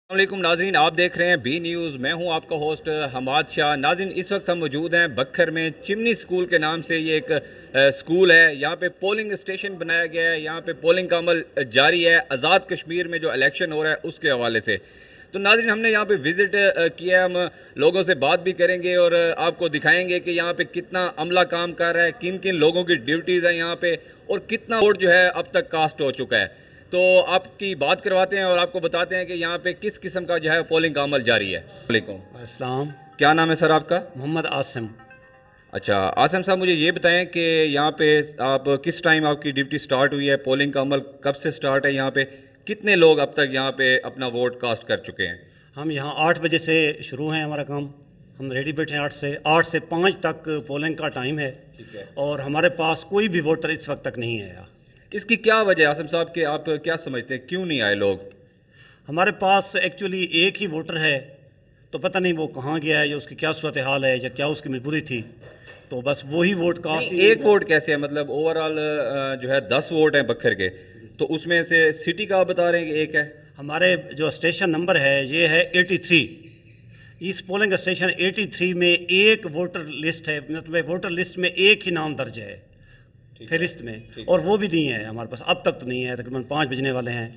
वालेकुम नाज़रीन, आप देख रहे हैं बी न्यूज़। मैं हूं आपका होस्ट हमाद शाह। नाज़रीन, इस वक्त हम मौजूद हैं बखर में चिमनी स्कूल के नाम से। ये एक स्कूल है। यहाँ पे पोलिंग स्टेशन बनाया गया है। यहाँ पे पोलिंग का अमल जारी है आज़ाद कश्मीर में जो इलेक्शन हो रहा है उसके हवाले से। तो नाज़रीन, हमने यहाँ पे विज़िट किया है। हम लोगों से बात भी करेंगे और आपको दिखाएंगे कि यहाँ पे कितना अमला काम कर रहा है, किन किन लोगों की ड्यूटीज़ हैं यहाँ पे, और कितना वोट जो है अब तक कास्ट हो चुका है। तो आपकी बात करवाते हैं और आपको बताते हैं कि यहाँ पे किस किस्म का जो है पोलिंग का अमल जारी है। वालेकुम अस्सलाम। क्या नाम है सर आपका? मोहम्मद आसिम। अच्छा आसिम साहब, मुझे ये बताएं कि यहाँ पे आप किस टाइम आपकी ड्यूटी स्टार्ट हुई है, पोलिंग का अमल कब से स्टार्ट है, यहाँ पे कितने लोग अब तक यहाँ पे अपना वोट कास्ट कर चुके हैं? हम यहाँ 8 बजे से शुरू हैं हमारा काम। हम रेडी बैठे हैं 8 से 5 तक पोलिंग का टाइम है। ठीक है। और हमारे पास कोई भी वोटर इस वक्त तक नहीं आया। इसकी क्या वजह है आसिम साहब कि आप क्या समझते हैं क्यों नहीं आए लोग? हमारे पास एक्चुअली एक ही वोटर है, तो पता नहीं वो कहाँ गया है या उसकी क्या सूरत हाल है या क्या उसकी मजबूरी थी, तो बस वही वोट कास्ट। एक वोट कैसे है? मतलब ओवरऑल जो है 10 वोट हैं बखर के, तो उसमें से सिटी का आप बता रहे हैं कि एक है। हमारे जो स्टेशन नंबर है ये है 83। इस पोलिंग स्टेशन 83 में एक वोटर लिस्ट है, मतलब वोटर लिस्ट में एक ही नाम दर्ज है फहरिस्त में, और वो भी नहीं है हमारे पास। अब तक तो नहीं है, तकरीबन 5 बजने वाले हैं।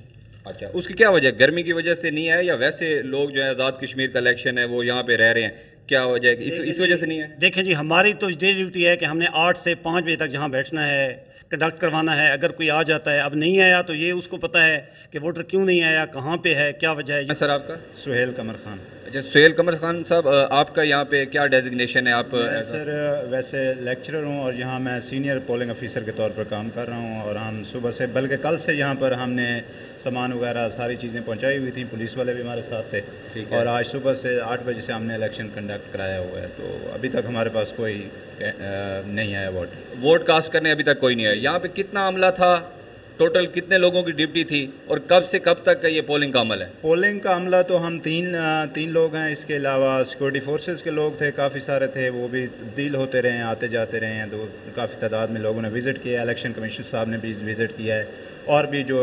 अच्छा, उसकी क्या वजह? गर्मी की वजह से नहीं है या वैसे लोग जो है आज़ाद कश्मीर का इलेक्शन है वो यहाँ पे रह रहे हैं, क्या वजह है कि इस वजह से नहीं है? देखें जी, हमारी तो डे ड्यूटी है कि हमने 8 से 5 बजे तक जहाँ बैठना है, कंडक्ट करवाना है। अगर कोई आ जाता है, अब नहीं आया, तो ये उसको पता है कि वोटर क्यों नहीं आया, कहाँ पे है, क्या वजह है। सर आपका? सुहेल कमर खान। अच्छा सुहेल कमर खान साहब, आपका यहाँ पे क्या डेजिग्नेशन है? आप सर वैसे लेक्चरर हूँ और यहाँ मैं सीनियर पोलिंग ऑफिसर के तौर पर काम कर रहा हूँ। और हम सुबह से, बल्कि कल से यहाँ पर हमने सामान वगैरह सारी चीज़ें पहुँचाई हुई थी। पुलिस वाले भी हमारे साथ थे और आज सुबह से 8 बजे से हमने इलेक्शन कंडक्ट कराया हुआ है। तो अभी तक हमारे पास कोई नहीं आया वोट कास्ट करने, अभी तक कोई नहीं आया। यहाँ पे कितना अमला था, टोटल कितने लोगों की ड्यूटी थी, और कब से कब तक का ये पोलिंग का अमल है? पोलिंग का अमला तो हम तीन लोग हैं। इसके अलावा सिक्योरिटी फोर्सेस के लोग थे, काफ़ी सारे थे, वो भी तब्दील होते रहे हैं, आते जाते रहे हैं। तो काफ़ी तादाद में लोगों ने विज़िट किया है। इलेक्शन कमीशन साहब ने भी विज़िट किया है, और भी जो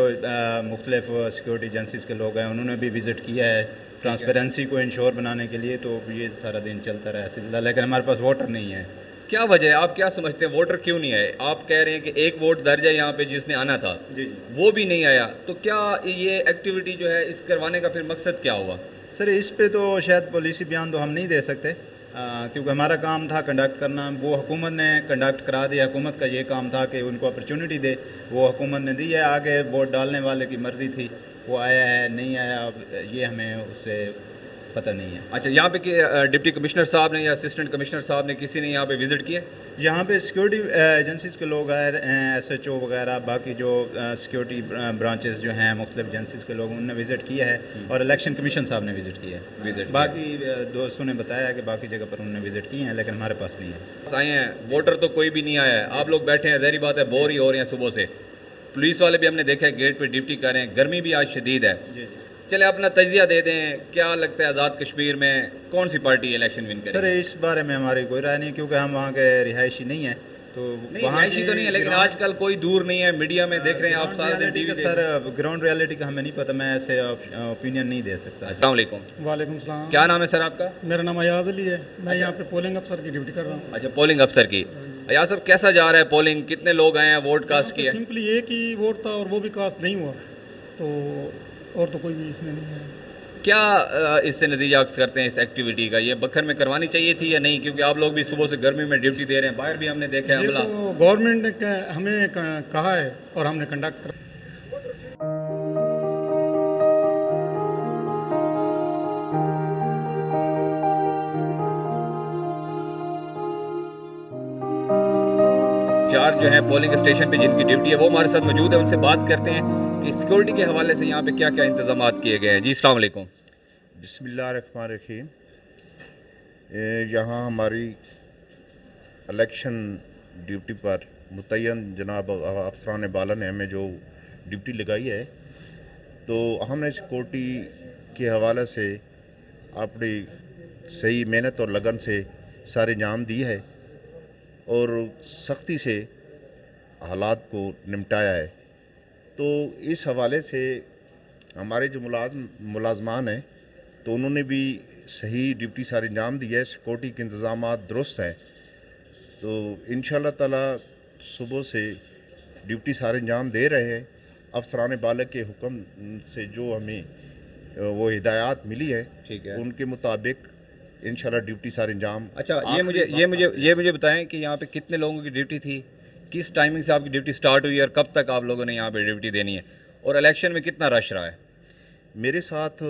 मुख्तलिफ सिक्योरिटी एजेंसीज़ के लोग हैं उन्होंने भी विज़िट किया है ट्रांसपेरेंसी को इंश्योर बनाने के लिए। तो ये सारा दिन चलता रहा सिलसिला, लेकिन हमारे पास वोटर नहीं है। क्या वजह है? आप क्या समझते हैं वोटर क्यों नहीं आए? आप कह रहे हैं कि एक वोट दर्ज है यहाँ पे जिसने आना था, जी वो भी नहीं आया। तो क्या ये एक्टिविटी जो है इस करवाने का फिर मकसद क्या हुआ? सर इस पे तो शायद पॉलिसी बयान तो हम नहीं दे सकते, क्योंकि हमारा काम था कंडक्ट करना। वो हुकूमत ने कंडक्ट करा दिया। हुकूमत का ये काम था कि उनको अपॉर्चुनिटी दे, वो हुकूमत ने दी है। आगे वोट डालने वाले की मर्ज़ी थी, वो आया है नहीं आया, अब ये हमें उससे पता नहीं है। अच्छा, यहाँ पे कि डिप्टी कमिश्नर साहब ने या असिस्टेंट कमिश्नर साहब ने किसी ने यहाँ पे विज़िट किया? यहाँ पे सिक्योरिटी एजेंसीज़ के लोग आए, SHO वगैरह, बाकी जो सिक्योरिटी ब्रांचेस जो हैं मुख्तलिफ एजेंसीज़ के लोग, उन्होंने विज़िट किया है। और इलेक्शन कमीशन साहब ने विज़िट किया है। बाकी दोस्तों ने बताया कि बाकी जगह पर उन्होंने विज़िट किए हैं, लेकिन हमारे पास नहीं है। आए हैं वोटर तो कोई भी नहीं आया है। आप लोग बैठे हैं, ज़ाहिर बात है बोर ही हो रहे हैं सुबह से। पुलिस वाले भी हमने देखा है गेट पर ड्यूटी कर रहे हैं। गर्मी भी आज शदीद है। जी। चले अपना तजिया दे दें, क्या लगता है आज़ाद कश्मीर में कौन सी पार्टी इलेक्शन विन करेगी? सर इस बारे में हमारी कोई राय नहीं, क्योंकि हम वहाँ के रिहायशी नहीं हैं। तो रिहायशी तो नहीं है, लेकिन आजकल कोई दूर नहीं है। मीडिया में देख रहे हैं आप सारा दिन टीवी। सर ग्राउंड रियलिटी का हमें नहीं पता, मैं ऐसे ओपिनियन नहीं दे सकता। अस्सलाम वालेकुम। वालेकुम सलाम। क्या नाम है सर आपका? मेरा नाम अयाज अली है। मैं यहाँ पे पोलिंग अफसर की ड्यूटी कर रहा हूँ। अच्छा, पोलिंग अफसर की। अयाज साहब, कैसा जा रहा है पोलिंग? कितने लोग आए हैं, वोट कास्ट किया? सिंपली एक ही वोट था और वो भी कास्ट नहीं हुआ, तो और तो कोई भी इसमें नहीं है। क्या इससे नतीजा करते हैं इस एक्टिविटी का? ये बखर में करवानी चाहिए थी या नहीं? क्योंकि आप लोग भी सुबह से गर्मी में ड्यूटी दे रहे हैं, बाहर भी हमने देखा है ये हमला। तो गवर्नमेंट ने हमें कहा है और हमने कंडक्ट कर। चार जो है पोलिंग स्टेशन पे जिनकी ड्यूटी है वो हमारे साथ मौजूद है, उनसे बात करते हैं कि सिक्योरिटी के हवाले से यहाँ पे क्या क्या इंतजाम किए गए हैं। जी अस्सलाम वालेकुम। बिस्मिल्लाहिर्रहमानिर्रहीम। यहाँ हमारी इलेक्शन ड्यूटी पर मुतय्यन जनाब अफसरान बाला ने हमें जो ड्यूटी लगाई है, तो हमने सिक्योरिटी के हवाले से अपनी सही मेहनत और लगन से सारे अंजाम दी है और सख्ती से हालात को निपटाया है। तो इस हवाले से हमारे जो मुलाजमान हैं تو انہوں نے بھی صحیح ڈیوٹی سارے انجام دی ہے، سیکورٹی کے انتظامات درست ہیں، تو انشاءاللہ تعالی صبح سے ڈیوٹی سارے انجام دے رہے ہیں۔ افسران بالغ کے حکم سے جو ہمیں وہ ہدایات ملی ہے ٹھیک ہے۔ ان کے مطابق انشاءاللہ ڈیوٹی سارے انجام۔ اچھا یہ مجھے بتائیں کہ یہاں پہ کتنے لوگوں کی ڈیوٹی تھی، کس ٹائمنگ سے آپ کی ڈیوٹی سٹارٹ ہوئی اور کب تک آپ لوگوں نے یہاں پہ ڈیوٹی دینی ہے، اور الیکشن میں کتنا رش رہا ہے؟ میرے ساتھ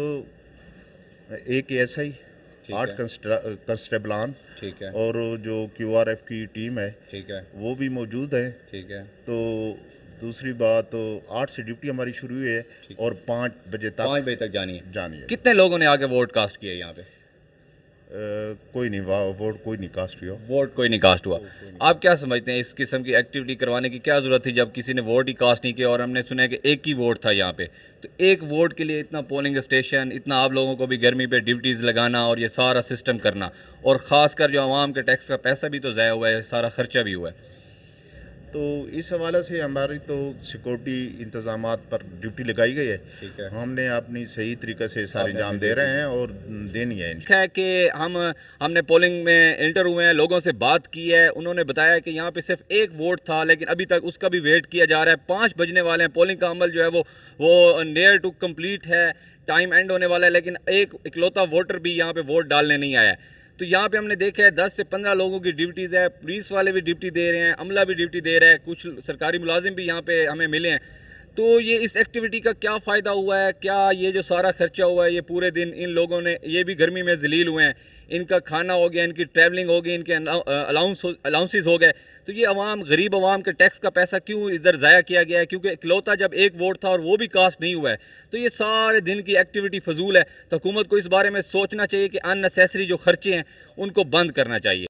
ایک ایس آئی، 8 کنسٹیبلان ٹھیک ہے اور جو کیو آر ایف کی ٹیم ہے ٹھیک ہے وہ بھی موجود ہیں۔ ٹھیک ہے۔ تو دوسری بات 8 سے ڈیوٹی ہماری شروع ہوئی ہے اور 5 بجے تک 5 بجے تک جانی ہے۔ جانی ہے۔ کتنے لوگوں نے آگے ووٹ کاسٹ کیا یہاں پہ؟ کوئی نہیں، ووٹ کوئی نہیں کاسٹ ہوا۔ ووٹ کوئی نہیں کاسٹ ہوا۔ آپ کیا سمجھتے ہیں اس قسم کی ایکٹیویٹی کروانے کی کیا ضرورت تھی جب کسی نے ووٹ ہی کاسٹ نہیں کیا، اور ہم نے سنا ہے کہ ایک ہی ووٹ تھا یہاں پہ، تو ایک ووٹ کے لیے اتنا پولنگ اسٹیشن، اتنا آپ لوگوں کو بھی گرمی پہ ڈیوٹیز لگانا اور یہ سارا سسٹم کرنا، اور خاص کر جو عوام کے ٹیکس کا پیسہ بھی تو ضائع ہوا ہے، سارا خرچہ بھی ہوا ہے۔ تو اس حوالے سے ہماری تو سیکورٹی انتظامات پر ڈیوٹی لگائی گئی ہے، ٹھیک ہے۔ ہم نے اپنی صحیح طریقے سے سارے انجام دے رہے ہیں اور دینی ہے۔ ہے کہ ہم نے پولنگ میں انٹر ہوئے ہیں، لوگوں سے بات کی ہے، انہوں نے بتایا کہ یہاں پہ صرف ایک ووٹ تھا، لیکن ابھی تک اس کا بھی ویٹ کیا جا رہا ہے۔ 5 بجنے والے ہیں، پولنگ کا عمل جو ہے وہ نیئر ٹو کمپلیٹ ہے، ٹائم اینڈ ہونے والا ہے، لیکن ایک اکلوتا ووٹر بھی یہاں پہ ووٹ ڈالنے نہیں آیا ہے۔ تو یہاں پہ ہم نے دیکھا ہے 10 سے 15 لوگوں کی ڈیوٹیز ہے، پولیس والے بھی ڈیوٹی دے رہے ہیں، عملہ بھی ڈیوٹی دے رہا ہے، کچھ سرکاری ملازم بھی یہاں پہ ہمیں ملے ہیں۔ تو یہ اس ایکٹیویٹی کا کیا فائدہ ہوا ہے؟ کیا یہ جو سارا خرچہ ہوا ہے یہ پورے دن ان لوگوں نے، یہ بھی گرمی میں ذلیل ہوئے ہیں، ان کا کھانا ہو گیا، ان کی ٹریولنگ ہو گئی، ان کے الاؤنسز ہو گئے، تو یہ عوام، غریب عوام کے ٹیکس کا پیسہ کیوں ادھر ضائع کیا گیا ہے؟ کیونکہ اکلوتا جب ایک ووٹ تھا اور وہ بھی کاسٹ نہیں ہوا ہے، تو یہ سارے دن کی ایکٹیویٹی فضول ہے۔ تو حکومت کو اس بارے میں سوچنا چاہیے کہ ان نیسیسری جو خرچے ہیں ان کو بند کرنا چاہیے۔